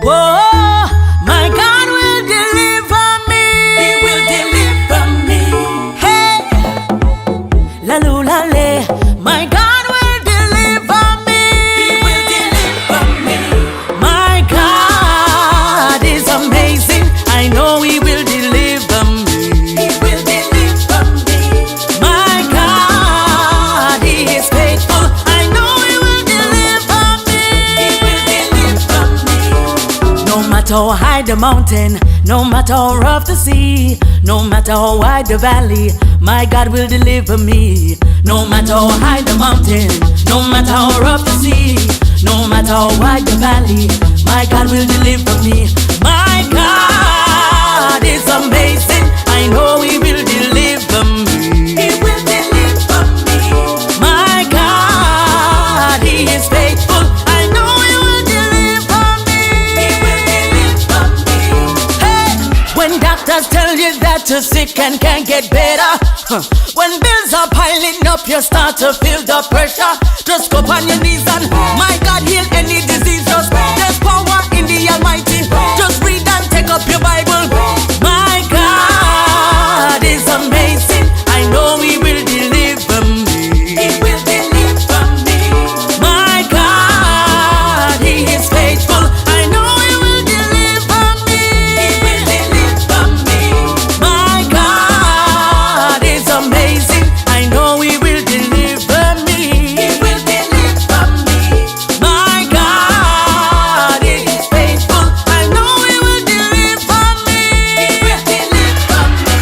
Whoa, my God will deliver me. He will deliver me. Hey, la lu la le. My God will deliver me. He will deliver me. My God is amazing. I know He will deliver me. He will deliver me. My God, He is faithful. I know He will deliver me. He will deliver me. No matter how high the mountain, no matter how rough the sea, no matter how wide the valley, my God will deliver me. No matter how high the mountain, no matter how rough the sea, no matter how wide the valley, my God will deliver me. My God is amazing. I know He will deliver me. He will deliver me. My God, He is faithful. I know He will deliver me. He will deliver me. Hey, when doctors tell you that you're sick and can't get better, when bills are piling up, you start to feel the pressure. Just go on your knees and my God heal any disease. Just there's power in the Almighty. Just read and take up your Bible. My God is amazing. I know He will deliver me. He will deliver me. My God, He is faithful. I know He will deliver me. He will deliver me. My God is amazing. I know He will deliver me. He will deliver me. My God is faithful. I know He will deliver me. He will deliver me.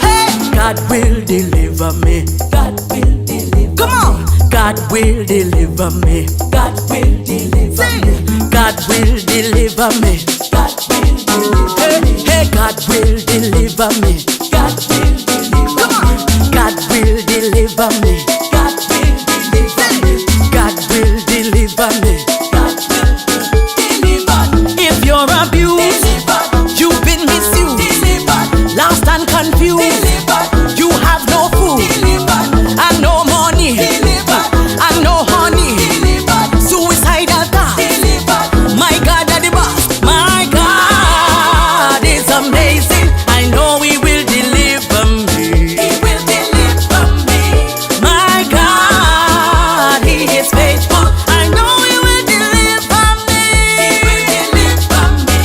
Hey, God will deliver me. God will deliver. Come on. God will deliver me. God will deliver me. God will deliver me. God will deliver Hey, me. hey, God will deliver me. God will deliver Come on. God will deliver me. God will deliver me. God will deliver me. God will deliver me. If you're abused, you've been misused, Delivered. lost and confused, Delivered. you have no food Delivered. and no money Delivered. and no honey, Delivered. suicidal thoughts. Delivered. My God, the boss. My God is amazing. I know He will deliver me. He will deliver me. My God, He is faithful. I know He will deliver me. He will deliver me.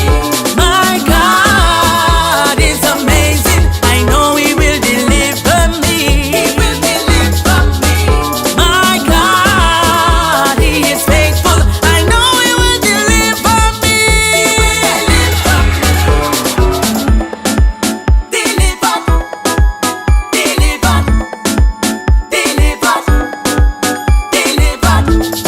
My God is amazing. I know He will deliver me. He will deliver me. My God, He is faithful. I know He will deliver me. Delivered. Delivered. Delivered. Delivered.